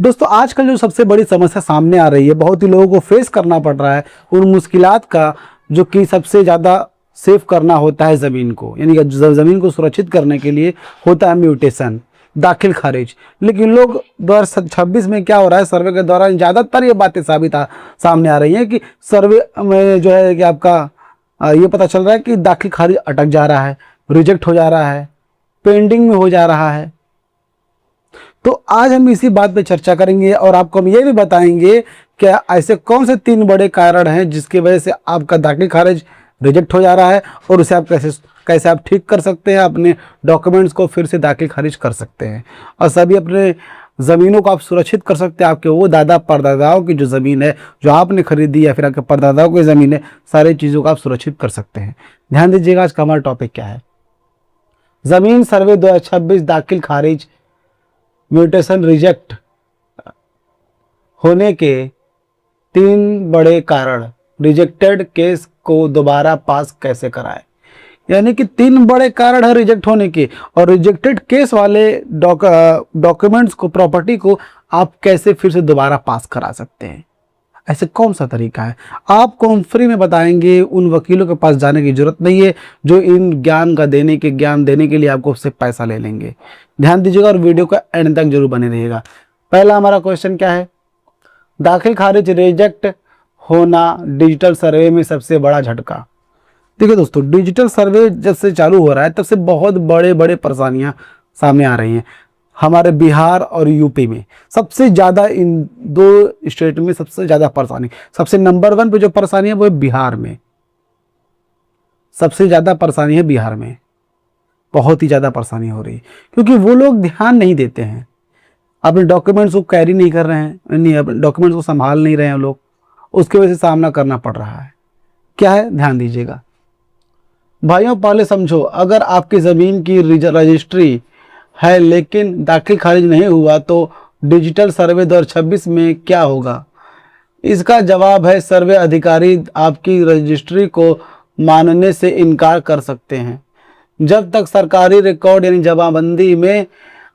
दोस्तों आजकल जो सबसे बड़ी समस्या सामने आ रही है, बहुत ही लोगों को फेस करना पड़ रहा है उन मुश्किलात का, जो कि सबसे ज़्यादा सेव करना होता है ज़मीन को, यानी कि ज़मीन को सुरक्षित करने के लिए होता है म्यूटेशन, दाखिल खारिज। लेकिन लोग 2026 में क्या हो रहा है, सर्वे के दौरान ज़्यादातर ये बातें सामने आ रही हैं कि सर्वे में जो है कि आपका ये पता चल रहा है कि दाखिल खारिज अटक जा रहा है, रिजेक्ट हो जा रहा है, पेंडिंग में हो जा रहा है। तो आज हम इसी बात पे चर्चा करेंगे और आपको हम ये भी बताएंगे कि ऐसे कौन से 3 बड़े कारण हैं जिसकी वजह से आपका दाखिल खारिज रिजेक्ट हो जा रहा है और उसे आप कैसे आप ठीक कर सकते हैं, अपने डॉक्यूमेंट्स को फिर से दाखिल खारिज कर सकते हैं और सभी अपने ज़मीनों को आप सुरक्षित कर सकते हैं। आपके वो दादा परदादाओं की जो ज़मीन है, जो आपने खरीदी या फिर आपके परदादाओं की ज़मीन है, सारी चीज़ों को आप सुरक्षित कर सकते हैं। ध्यान दीजिएगा आज का हमारा टॉपिक क्या है। ज़मीन सर्वे 2026 दाखिल खारिज म्यूटेशन रिजेक्ट होने के 3 बड़े कारण, रिजेक्टेड केस को दोबारा पास कैसे कराएं। यानी कि 3 बड़े कारण है रिजेक्ट होने के, और रिजेक्टेड केस वाले डॉक्यूमेंट्स को, प्रॉपर्टी को आप कैसे फिर से दोबारा पास करा सकते हैं। ऐसे कौन सा तरीका है आपको हम फ्री में बताएंगे। उन वकीलों के पास जाने की जरूरत नहीं है जो इन ज्ञान देने के लिए आपको उससे पैसा ले लेंगे। ध्यान दीजिएगा और वीडियो का एंड तक जरूर बने रहिएगा। पहला हमारा क्वेश्चन क्या है, दाखिल खारिज रिजेक्ट होना डिजिटल सर्वे में सबसे बड़ा झटका। देखिए दोस्तों, डिजिटल सर्वे जब से चालू हो रहा है तब से बहुत बड़े बड़े परेशानियां सामने आ रही हैं। हमारे बिहार और यूपी में सबसे ज़्यादा, इन 2 स्टेट में सबसे ज़्यादा परेशानी, सबसे नंबर 1 पे जो परेशानी है वो है बिहार में। सबसे ज़्यादा परेशानी है बिहार में, बहुत ही ज़्यादा परेशानी हो रही है क्योंकि वो लोग ध्यान नहीं देते हैं, अपने डॉक्यूमेंट्स को कैरी नहीं कर रहे हैं, नहीं अपने डॉक्यूमेंट्स को संभाल नहीं रहे हैं लोग, उसकी वजह से सामना करना पड़ रहा है। क्या है, ध्यान दीजिएगा भाइयों। पहले समझो, अगर आपकी ज़मीन की रजिस्ट्री है लेकिन दाखिल खारिज नहीं हुआ तो डिजिटल सर्वे 2026 में क्या होगा। इसका जवाब है, सर्वे अधिकारी आपकी रजिस्ट्री को मानने से इनकार कर सकते हैं। जब तक सरकारी रिकॉर्ड यानी जमाबंदी में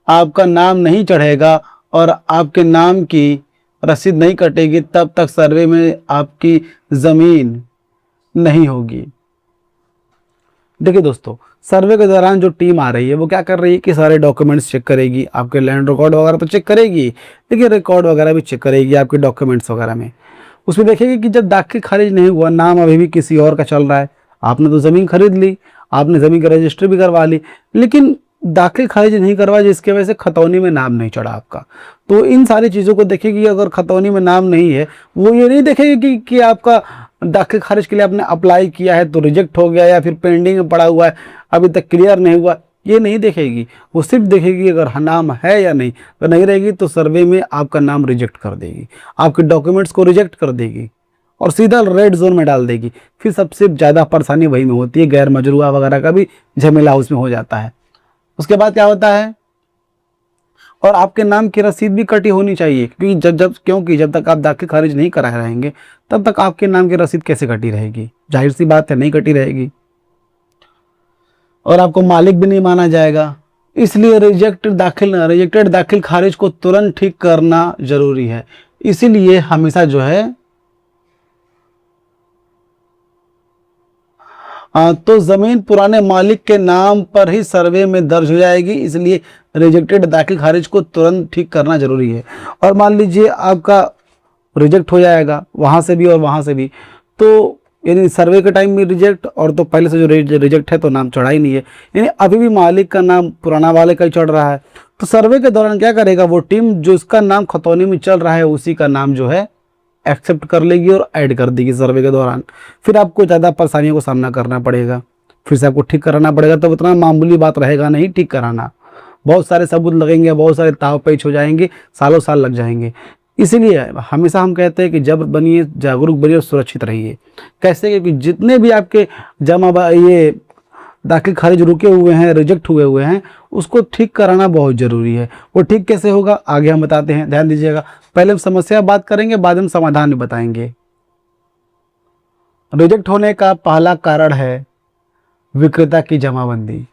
आपका नाम नहीं चढ़ेगा और आपके नाम की रसीद नहीं कटेगी, तब तक सर्वे में आपकी ज़मीन नहीं होगी। देखिए दोस्तों, सर्वे के दौरान जो टीम आ रही है वो क्या कर रही है कि सारे डॉक्यूमेंट्स चेक करेगी, आपके लैंड रिकॉर्ड वगैरह तो चेक करेगी, लेकिन रिकॉर्ड वगैरह भी चेक करेगी आपके डॉक्यूमेंट्स वगैरह में। उसमें देखेगी कि जब दाखिल खारिज नहीं हुआ, नाम अभी भी किसी और का चल रहा है, आपने तो ज़मीन खरीद ली, आपने ज़मीन का रजिस्ट्री भी करवा ली, लेकिन दाखिल खारिज नहीं करवा जिसकी वजह से खतौनी में नाम नहीं चढ़ा आपका। तो इन सारी चीज़ों को देखेगी। अगर खतौनी में नाम नहीं है, वो ये नहीं देखेगी कि आपका दाखिल खारिज के लिए आपने अप्लाई किया है तो रिजेक्ट हो गया या फिर पेंडिंग में पड़ा हुआ है अभी तक क्लियर नहीं हुआ, ये नहीं देखेगी। वो सिर्फ देखेगी अगर नाम है या नहीं। अगर नहीं रहेगी तो सर्वे में आपका नाम रिजेक्ट कर देगी, आपके डॉक्यूमेंट्स को रिजेक्ट कर देगी और सीधा रेड जोन में डाल देगी। फिर सबसे ज़्यादा परेशानी वही में होती है, गैर मजरूआ वगैरह का भी झमेला उसमें हो जाता है। उसके बाद क्या होता है, और आपके नाम की रसीद भी कटी होनी चाहिए, क्योंकि जब तक आप दाखिल खारिज नहीं करा रहेंगे तब तक आपके नाम की रसीद कैसे कटी रहेगी। जाहिर सी बात है, नहीं कटी रहेगी और आपको मालिक भी नहीं माना जाएगा। इसलिए रिजेक्टेड दाखिल खारिज को तुरंत ठीक करना जरूरी है। इसीलिए हमेशा जो है तो ज़मीन पुराने मालिक के नाम पर ही सर्वे में दर्ज हो जाएगी। इसलिए रिजेक्टेड दाखिल खारिज को तुरंत ठीक करना जरूरी है। और मान लीजिए आपका रिजेक्ट हो जाएगा वहाँ से भी और वहाँ से भी, तो यानी सर्वे के टाइम में रिजेक्ट, और तो पहले से जो रिजेक्ट है तो नाम चढ़ा ही नहीं है, यानी अभी भी मालिक का नाम पुराना वाले का ही चढ़ रहा है। तो सर्वे के दौरान क्या करेगा, वो टीम जो इसका नाम खतौनी में चल रहा है उसी का नाम जो है एक्सेप्ट कर लेगी और ऐड कर देगी सर्वे के दौरान। फिर आपको ज़्यादा परेशानियों को सामना करना पड़ेगा, फिर से आपको ठीक कराना पड़ेगा। तो उतना मामूली बात रहेगा नहीं ठीक कराना, बहुत सारे सबूत लगेंगे, बहुत सारे ताव पेच हो जाएंगे, सालों साल लग जाएंगे। इसीलिए हमेशा हम कहते हैं कि जब बनिए जागरूक बनिए और सुरक्षित रहिए। कैसे, क्योंकि जितने भी आपके ये दाखिल खारिज रुके हुए हैं, रिजेक्ट हुए हैं, उसको ठीक कराना बहुत ज़रूरी है। वो ठीक कैसे होगा आगे हम बताते हैं, ध्यान दीजिएगा। पहले हम समस्या बात करेंगे, बाद में समाधान भी बताएंगे। रिजेक्ट होने का पहला कारण है विक्रेता की जमाबंदी।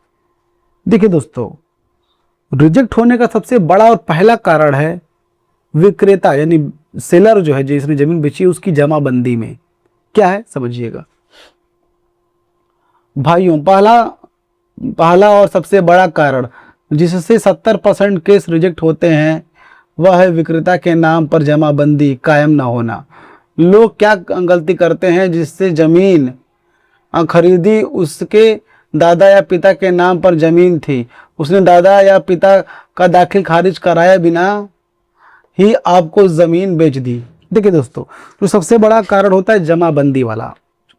देखिए दोस्तों, रिजेक्ट होने का सबसे बड़ा और पहला कारण है विक्रेता यानी सेलर जो है, जिसने जमीन बेची, उसकी जमाबंदी में क्या है समझिएगा भाइयों। पहला और सबसे बड़ा कारण जिससे 70% केस रिजेक्ट होते हैं वह है विक्रेता के नाम पर जमाबंदी कायम ना होना। लोग क्या गलती करते हैं, जिससे जमीन खरीदी, उसके दादा या पिता के नाम पर जमीन थी, उसने दादा या पिता का दाखिल खारिज कराए बिना ही आपको जमीन बेच दी। देखिए दोस्तों, जो सबसे बड़ा कारण होता है जमाबंदी वाला,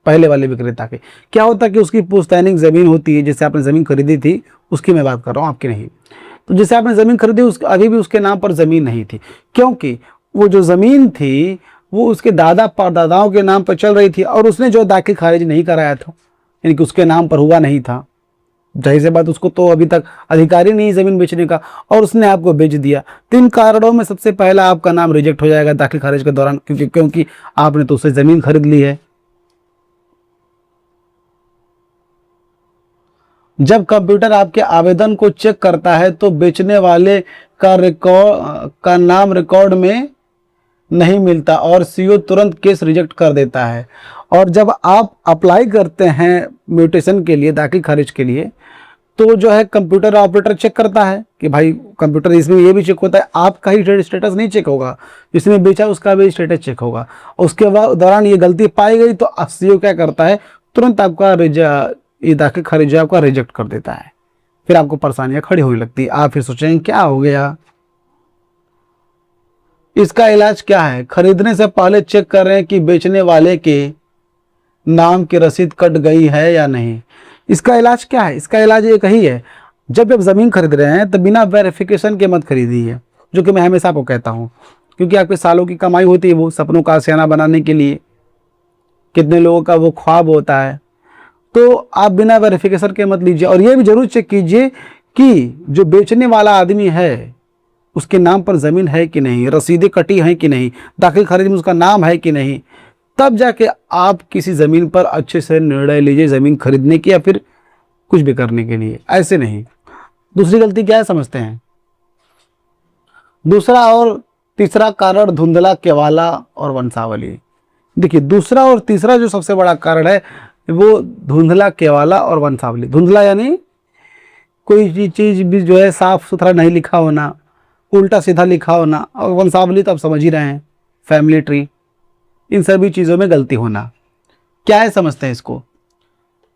पहले वाले विक्रेता के क्या होता है कि उसकी पुश्तैनिक जमीन होती है। जैसे आपने जमीन खरीदी थी, उसकी मैं बात कर रहा हूँ, आपकी नहीं। तो जैसे आपने जमीन खरीदी, अभी भी उसके नाम पर जमीन नहीं थी, क्योंकि वो जो जमीन थी वो उसके दादा परदादाओं के नाम पर चल रही थी, और उसने जो दाखिल खारिज नहीं कराया था, यानी कि उसके नाम पर हुआ नहीं था, जाहिर सी बात उसको तो अभी तक अधिकार ही नहीं जमीन बेचने का, और उसने आपको बेच दिया। 3 कारणों में सबसे पहला आपका नाम रिजेक्ट हो जाएगा दाखिल खारिज के दौरान, क्योंकि आपने तो उससे जमीन खरीद ली है। जब कंप्यूटर आपके आवेदन को चेक करता है तो बेचने वाले का नाम रिकॉर्ड में नहीं मिलता और सीओ तुरंत केस रिजेक्ट कर देता है। और जब आप अप्लाई करते हैं म्यूटेशन के लिए, दाखिल खारिज के लिए, तो जो है कंप्यूटर ऑपरेटर चेक करता है कि भाई, कंप्यूटर इसमें ये भी चेक होता है, आपका ही स्टेटस नहीं चेक होगा, जिसने बेचा उसका भी स्टेटस चेक होगा। उसके बाद दौरान ये गलती पाई गई तो सीओ क्या करता है, तुरंत आपका ये दाखिल खारिज आपका रिजेक्ट कर देता है। फिर आपको परेशानियां खड़ी होने लगती है, आप फिर सोचेंगे क्या हो गया। इसका इलाज क्या है, खरीदने से पहले चेक करें कि बेचने वाले के नाम की रसीद कट गई है या नहीं। इसका इलाज क्या है, इसका इलाज एक ही है, जब आप जमीन खरीद रहे हैं तो बिना वेरिफिकेशन के मत खरीदिए, जो कि मैं हमेशा आपको कहता हूं, क्योंकि आपके सालों की कमाई होती है वो सपनों का आशियाना बनाने के लिए, कितने लोगों का वो ख्वाब होता है। तो आप बिना वेरिफिकेशन के मत लीजिए, और ये भी जरूर चेक कीजिए कि जो बेचने वाला आदमी है उसके नाम पर ज़मीन है कि नहीं, रसीदें कटी हैं कि नहीं, दाखिल खारिज में उसका नाम है कि नहीं, तब जाके आप किसी ज़मीन पर अच्छे से निर्णय लीजिए, ज़मीन खरीदने की या फिर कुछ भी करने के लिए, ऐसे नहीं। दूसरी गलती क्या है समझते हैं। दूसरा और तीसरा कारण धुंधला, केवाला और वंशावली। देखिए, दूसरा और तीसरा जो सबसे बड़ा कारण है वो धुंधला, केवाला और वंशावली। धुंधला यानी कोई चीज़ भी जो है साफ सुथरा नहीं लिखा होना, उल्टा सीधा लिखा होना, और वंशावली तो आप समझ ही रहे हैं, फैमिली ट्री, इन सभी चीज़ों में गलती होना। क्या है समझते हैं इसको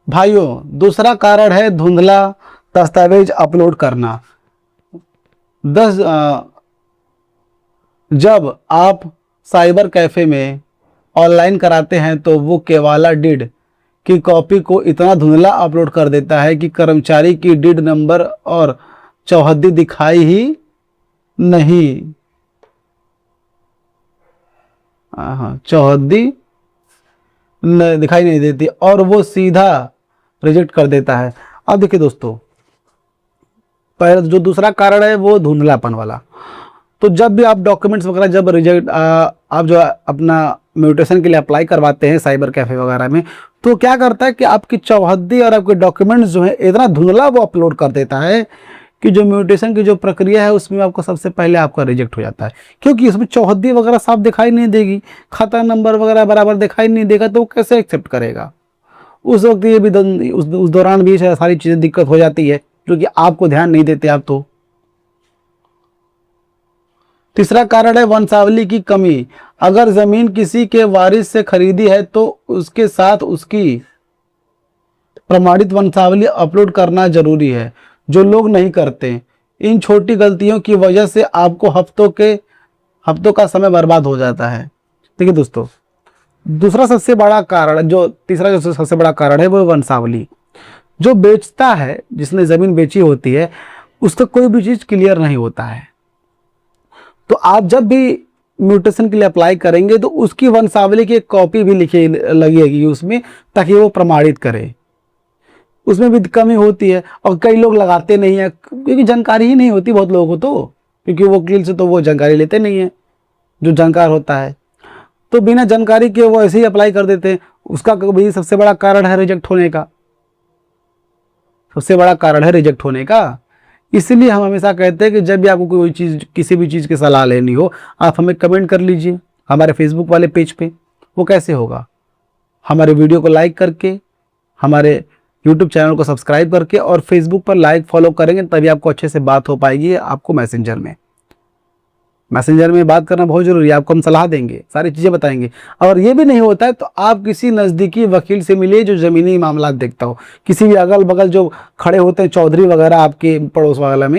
भाइयों। दूसरा कारण है धुंधला दस्तावेज अपलोड करना। जब आप साइबर कैफे में ऑनलाइन कराते हैं तो वो केवाला डिड की कॉपी को इतना धुंधला अपलोड कर देता है कि कर्मचारी की डिड नंबर और चौहद्दी दिखाई ही नहीं, चौहद्दी दिखाई नहीं देती और वो सीधा रिजेक्ट कर देता है। अब देखिए दोस्तों, पहले जो दूसरा कारण है वो धुंधलापन वाला। तो जब भी आप डॉक्यूमेंट्स वगैरह जब आप जो अपना म्यूटेशन के लिए अप्लाई करवाते हैं साइबर कैफे वगैरह में, तो क्या करता है कि आपकी चौहद्दी और आपके डॉक्यूमेंट्स जो है इतना धुंधला वो अपलोड कर देता है कि जो म्यूटेशन की जो प्रक्रिया है उसमें आपको सबसे पहले आपका रिजेक्ट हो जाता है, क्योंकि इसमें चौहद्दी वगैरह साफ दिखाई नहीं देगी, खाता नंबर वगैरह बराबर दिखाई नहीं देगा, तो वो कैसे एक्सेप्ट करेगा। उस वक्त ये भी उस दौरान भी सारी चीज़ें दिक्कत हो जाती है, जो कि आपको ध्यान नहीं देते आप। तो तीसरा कारण है वंशावली की कमी। अगर जमीन किसी के वारिस से खरीदी है तो उसके साथ उसकी प्रमाणित वंशावली अपलोड करना जरूरी है, जो लोग नहीं करते। इन छोटी गलतियों की वजह से आपको हफ्तों का समय बर्बाद हो जाता है। देखिए दोस्तों, दूसरा सबसे बड़ा कारण, जो तीसरा जो सबसे बड़ा कारण है वो वंशावली। जो बेचता है, जिसने ज़मीन बेची होती है, उसका कोई भी चीज़ क्लियर नहीं होता है। तो आप जब भी म्यूटेशन के लिए अप्लाई करेंगे तो उसकी वंशावली की एक कॉपी भी लिखी लगेगी उसमें, ताकि वो प्रमाणित करे। उसमें भी कमी होती है और कई लोग लगाते नहीं है, क्योंकि जानकारी ही नहीं होती बहुत लोगों को, तो क्योंकि वो वकील से तो वो जानकारी लेते नहीं है जो जानकार होता है, तो बिना जानकारी के वो ऐसे ही अप्लाई कर देते हैं। उसका भी सबसे बड़ा कारण है रिजेक्ट होने का, सबसे बड़ा कारण है रिजेक्ट होने का, इसलिए हम हमेशा कहते हैं कि जब भी आपको कोई चीज़, किसी भी चीज़ की सलाह लेनी हो, आप हमें कमेंट कर लीजिए हमारे फेसबुक वाले पेज पे। वो कैसे होगा? हमारे वीडियो को लाइक करके, हमारे यूट्यूब चैनल को सब्सक्राइब करके और फेसबुक पर लाइक फॉलो करेंगे, तभी आपको अच्छे से बात हो पाएगी। आपको मैसेंजर में बात करना बहुत ज़रूरी है। आपको हम सलाह देंगे, सारी चीज़ें बताएंगे। और ये भी नहीं होता है तो आप किसी नज़दीकी वकील से मिलिए जो ज़मीनी मामला देखता हो। किसी भी अगल बगल जो खड़े होते हैं चौधरी वगैरह, आपके पड़ोस वगैरह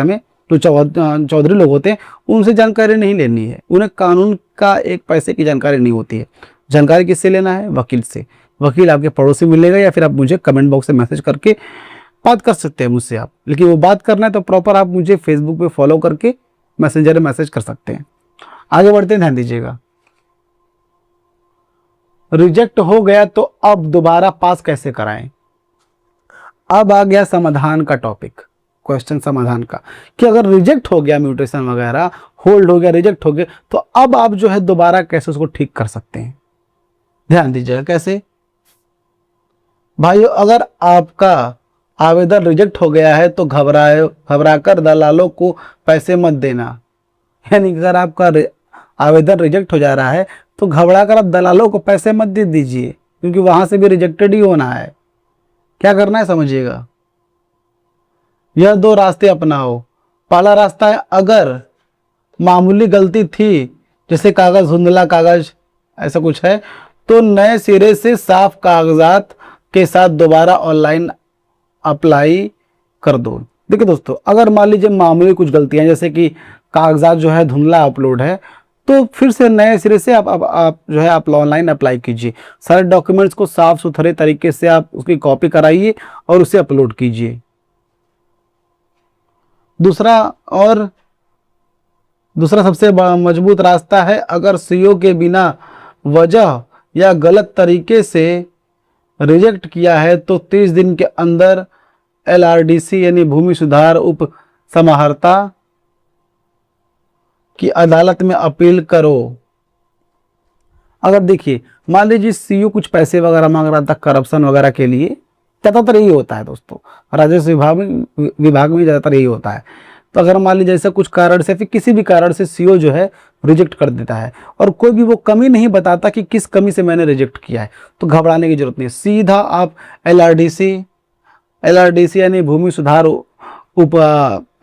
में जो चौधरी लोग होते हैं, उनसे जानकारी नहीं लेनी है। उन्हें कानून का एक पैसे की जानकारी नहीं होती है। जानकारी किससे लेना है? वकील से। वकील आपके पड़ोसी मिलेगा, या फिर आप मुझे कमेंट बॉक्स में मैसेज करके बात कर सकते हैं मुझसे आप। लेकिन वो बात करना है तो प्रॉपर आप मुझे फेसबुक पे फॉलो करके मैसेंजर में मैसेज कर सकते हैं। आगे बढ़ते हैं, ध्यान दीजिएगा। रिजेक्ट हो गया तो अब दोबारा पास कैसे कराएं? अब आ गया समाधान का टॉपिक, क्वेश्चन समाधान का, कि अगर रिजेक्ट हो गया, म्यूटेशन वगैरह होल्ड हो गया, रिजेक्ट हो गया, तो अब आप जो है दोबारा कैसे उसको ठीक कर सकते हैं? ध्यान दीजिएगा कैसे। भाइयों, अगर आपका आवेदन रिजेक्ट हो गया है तो घबराकर दलालों को पैसे मत देना। यानी अगर आपका आवेदन रिजेक्ट हो जा रहा है तो घबराकर आप दलालों को पैसे मत दे दीजिए, क्योंकि वहां से भी रिजेक्टेड ही होना है। क्या करना है समझिएगा। यह दो रास्ते अपनाओ। पहला रास्ता है, अगर मामूली गलती थी, जैसे कागज धुंधला कागज ऐसा कुछ है, तो नए सिरे से साफ कागजात के साथ दोबारा ऑनलाइन अप्लाई कर दो। देखिए दोस्तों, अगर मान लीजिए मामूली कुछ गलतियां, जैसे कि कागजात जो है धुंधला अपलोड है, तो फिर से नए सिरे से आप जो है आप ऑनलाइन अप्लाई कीजिए। सारे डॉक्यूमेंट्स को साफ सुथरे तरीके से आप उसकी कॉपी कराइए और उसे अपलोड कीजिए। दूसरा सबसे मजबूत रास्ता है, अगर सीओ के बिना वजह या गलत तरीके से रिजेक्ट किया है तो 30 दिन के अंदर एलआरडीसी यानी भूमि सुधार उप समाहर्ता की अदालत में अपील करो। अगर देखिए, मान लीजिए सीओ कुछ पैसे वगैरह मांग रहा था करप्शन वगैरह के लिए, ज़्यादातर यही होता है दोस्तों, राजस्व विभाग में ज़्यादातर यही होता है। तो अगर मान लीजिए ऐसा कुछ कारण से, फिर किसी भी कारण से सीओ जो है रिजेक्ट कर देता है और कोई भी वो कमी नहीं बताता कि किस कमी से मैंने रिजेक्ट किया है, तो घबराने की जरूरत नहीं। सीधा आप एलआरडीसी यानी भूमि सुधार उप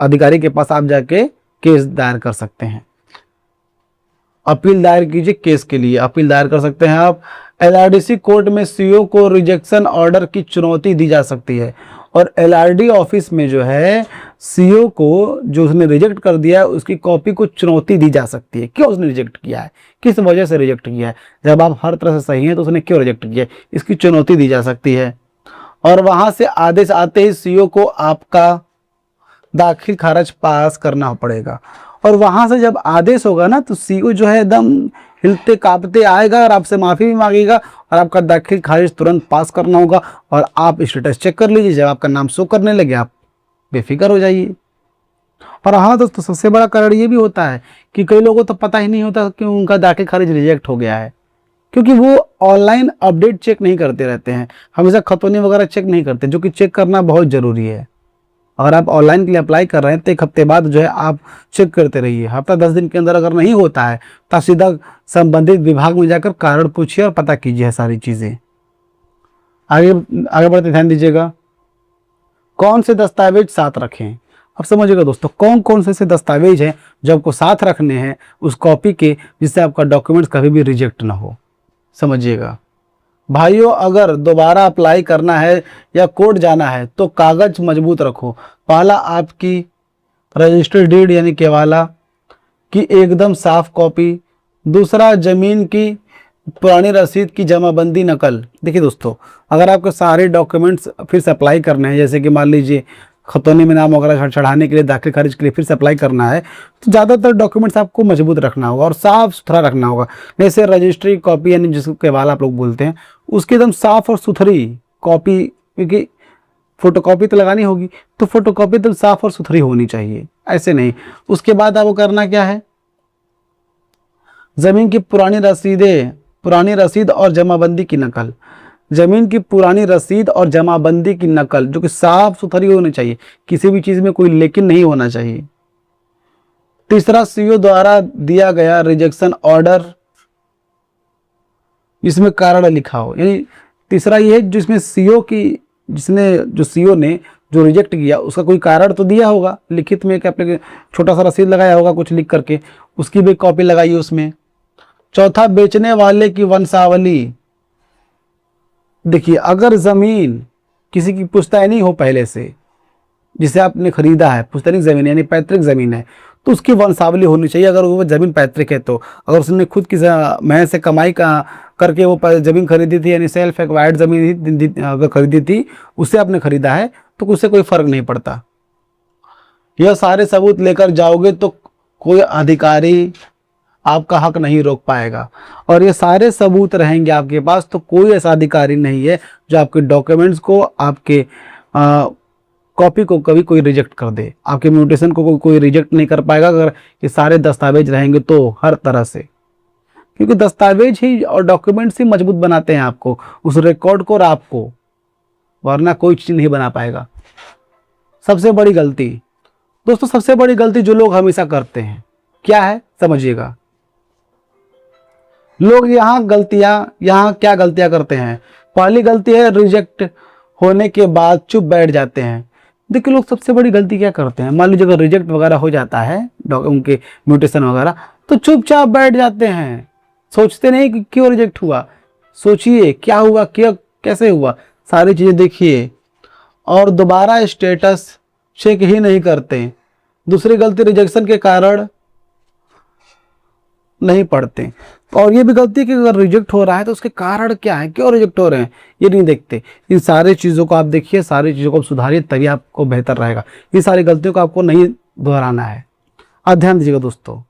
अधिकारी के पास आप जाके केस दायर कर सकते हैं। अपील दायर कीजिए। केस के लिए अपील दायर कर सकते हैं आप। एलआरडीसी कोर्ट में सीओ को रिजेक्शन ऑर्डर की चुनौती दी जा सकती है, और एलआरडी ऑफिस में जो है सीओ को जो उसने रिजेक्ट कर दिया है उसकी कॉपी को चुनौती दी जा सकती है। क्यों उसने रिजेक्ट किया है, किस वजह से रिजेक्ट किया है, जब आप हर तरह से सही हैं तो उसने क्यों रिजेक्ट किया है, इसकी चुनौती दी जा सकती है। और वहां से आदेश आते ही सीओ को आपका दाखिल खारिज पास करना पड़ेगा। और वहां से जब आदेश होगा ना, तो सीओ जो है एकदम हिलते कांपते आएगा और आपसे माफ़ी भी मांगेगा, और आपका दाखिल खारिज तुरंत पास करना होगा। और आप स्टेटस चेक कर लीजिए, जब आपका नाम शो करने लगे आप बेफिक्र हो जाइए। और हाँ दोस्तों, सबसे बड़ा कारण ये भी होता है कि कई लोगों को तो पता ही नहीं होता कि उनका दाखिल खारिज रिजेक्ट हो गया है, क्योंकि वो ऑनलाइन अपडेट चेक नहीं करते रहते हैं, हमेशा खतौनी वगैरह चेक नहीं करते, जो कि चेक करना बहुत ज़रूरी है। अगर आप ऑनलाइन के लिए अप्लाई कर रहे हैं तो एक हफ्ते बाद जो है आप चेक करते रहिए। हफ्ता 10 दिन के अंदर अगर नहीं होता है तो आप सीधा संबंधित विभाग में जाकर कारण पूछिए और पता कीजिए सारी चीज़ें। आगे बढ़ते, ध्यान दीजिएगा। कौन से दस्तावेज साथ रखें? अब समझिएगा दोस्तों, कौन कौन से दस्तावेज हैं जो आपको साथ रखने हैं उस कॉपी के, जिससे आपका डॉक्यूमेंट्स कभी भी रिजेक्ट ना हो। समझिएगा भाइयों, अगर दोबारा अप्लाई करना है या कोर्ट जाना है तो कागज मजबूत रखो। पहला, आपकी रजिस्टर्ड डीड यानी केवाला की एकदम साफ कॉपी। दूसरा, जमीन की पुरानी रसीद की जमाबंदी नकल। देखिए दोस्तों, अगर आपके सारे डॉक्यूमेंट्स फिर से अप्लाई करने हैं, जैसे कि मान लीजिए खतौनी में नाम वगैरह चढ़ाने के लिए, दाखिल खारिज के लिए फिर से अप्लाई करना है, तो ज़्यादातर डॉक्यूमेंट्स आपको मजबूत रखना होगा और साफ़ सुथरा रखना होगा। जैसे रजिस्ट्री कॉपी यानी जिसको केवाला आप लोग बोलते हैं, उसकी एकदम साफ़ और सुथरी कॉपी, क्योंकि फ़ोटोकॉपी तो लगानी होगी, तो फ़ोटोकॉपी एकदम साफ़ और सुथरी होनी चाहिए, ऐसे नहीं। उसके बाद आपको करना क्या है, ज़मीन की पुरानी रसीद और जमाबंदी की नकल। जमीन की पुरानी रसीद और जमाबंदी की नकल जो कि साफ सुथरी होनी चाहिए, किसी भी चीज में कोई लेकिन नहीं होना चाहिए। तीसरा, सीईओ द्वारा दिया गया रिजेक्शन ऑर्डर जिसमें कारण लिखा हो, यानी तीसरा ये है जिसमें सीईओ की जो सीईओ ने जो रिजेक्ट किया उसका कोई कारण तो दिया होगा लिखित में, कि आपने छोटा सा रसीद लगाया होगा कुछ लिख करके, उसकी भी कॉपी लगाइए उसमें। चौथा, बेचने वाले की वंशावली। देखिए, अगर जमीन किसी की पुश्तैनी हो पहले से, जिसे आपने खरीदा है, पुश्तैनी जमीन यानी पैतृक जमीन है, तो उसकी वंशावली होनी चाहिए। अगर वो जमीन पैतृक है तो, अगर उसने खुद की मेहनत से कमाई करके वो जमीन खरीदी थी, यानी सेल्फ एक्वायर्ड जमीन अगर खरीदी थी, उससे आपने खरीदा है, तो उससे कोई फर्क नहीं पड़ता। यह सारे सबूत लेकर जाओगे तो कोई अधिकारी आपका हक नहीं रोक पाएगा, और ये सारे सबूत रहेंगे आपके पास तो कोई ऐसा अधिकारी नहीं है जो आपके डॉक्यूमेंट्स को, आपके कॉपी को कभी कोई रिजेक्ट कर दे। आपके म्यूटेशन को कोई रिजेक्ट नहीं कर पाएगा अगर ये सारे दस्तावेज रहेंगे तो, हर तरह से, क्योंकि दस्तावेज ही और डॉक्यूमेंट्स ही मजबूत बनाते हैं आपको, उस रिकॉर्ड को और आपको, वरना कोई चीज नहीं बना पाएगा। सबसे बड़ी गलती दोस्तों, सबसे बड़ी गलती जो लोग हमेशा करते हैं क्या है, समझिएगा। लोग यहाँ क्या गलतियां करते हैं। पहली गलती है, रिजेक्ट होने के बाद चुप बैठ जाते हैं। देखिए, लोग सबसे बड़ी गलती क्या करते हैं, मान लीजिए अगर रिजेक्ट वगैरह हो जाता है उनके म्यूटेशन वगैरह, तो चुपचाप बैठ जाते हैं, सोचते नहीं कि क्यों रिजेक्ट हुआ, सोचिए क्या हुआ, क्या कैसे हुआ, सारी चीजें देखिए, और दोबारा स्टेटस चेक ही नहीं करते। दूसरी गलती, रिजेक्शन के कारण नहीं पढ़ते। और ये भी गलती है कि अगर रिजेक्ट हो रहा है तो उसके कारण क्या है, क्यों रिजेक्ट हो रहे हैं, ये नहीं देखते। इन सारी चीज़ों को आप देखिए, सारी चीज़ों को आप सुधारिए, तभी आपको बेहतर रहेगा। ये सारी गलतियों को आपको नहीं दोहराना है। अब ध्यान दीजिएगा दोस्तों,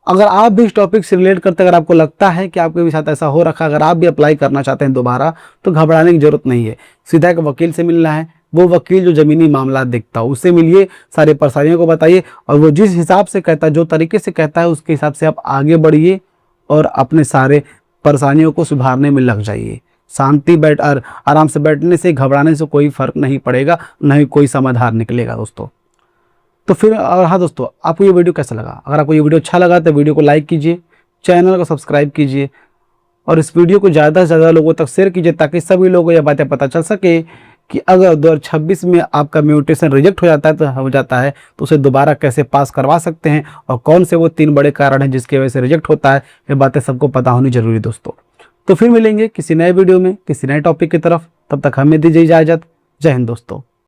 अगर आप भी इस टॉपिक से रिलेट करते, अगर आपको लगता है कि आपके भी साथ ऐसा हो रखा, अगर आप भी अप्लाई करना चाहते हैं दोबारा, तो घबराने की जरूरत नहीं है। सीधा एक वकील से मिलना है, वो वकील जो ज़मीनी मामला देखता हो उससे मिलिए, सारी परेशानियों को बताइए, और वो जिस हिसाब से कहता है, जो तरीके से कहता है, उसके हिसाब से आप आगे बढ़िए और अपने सारे परेशानियों को सुधारने में लग जाइए। शांति बैठ और आराम से बैठने से, घबराने से कोई फर्क नहीं पड़ेगा, न ही कोई समाधान निकलेगा दोस्तों। तो फिर हाँ दोस्तों, आपको ये वीडियो कैसा लगा? अगर आपको ये वीडियो अच्छा लगा तो वीडियो को लाइक कीजिए, चैनल को सब्सक्राइब कीजिए, और इस वीडियो को ज़्यादा से ज़्यादा लोगों तक शेयर कीजिए, ताकि सभी लोगों को यह बातें पता चल सके कि अगर 2026 में आपका म्यूटेशन रिजेक्ट हो जाता है तो उसे दोबारा कैसे पास करवा सकते हैं, और कौन से वो 3 बड़े कारण हैं जिसकी वजह से रिजेक्ट होता है। ये बातें सबको पता होनी जरूरी दोस्तों। तो फिर मिलेंगे किसी नए वीडियो में, किसी नए टॉपिक की तरफ। तब तक हमें दीजिए इजाज़त। जय हिंद दोस्तों।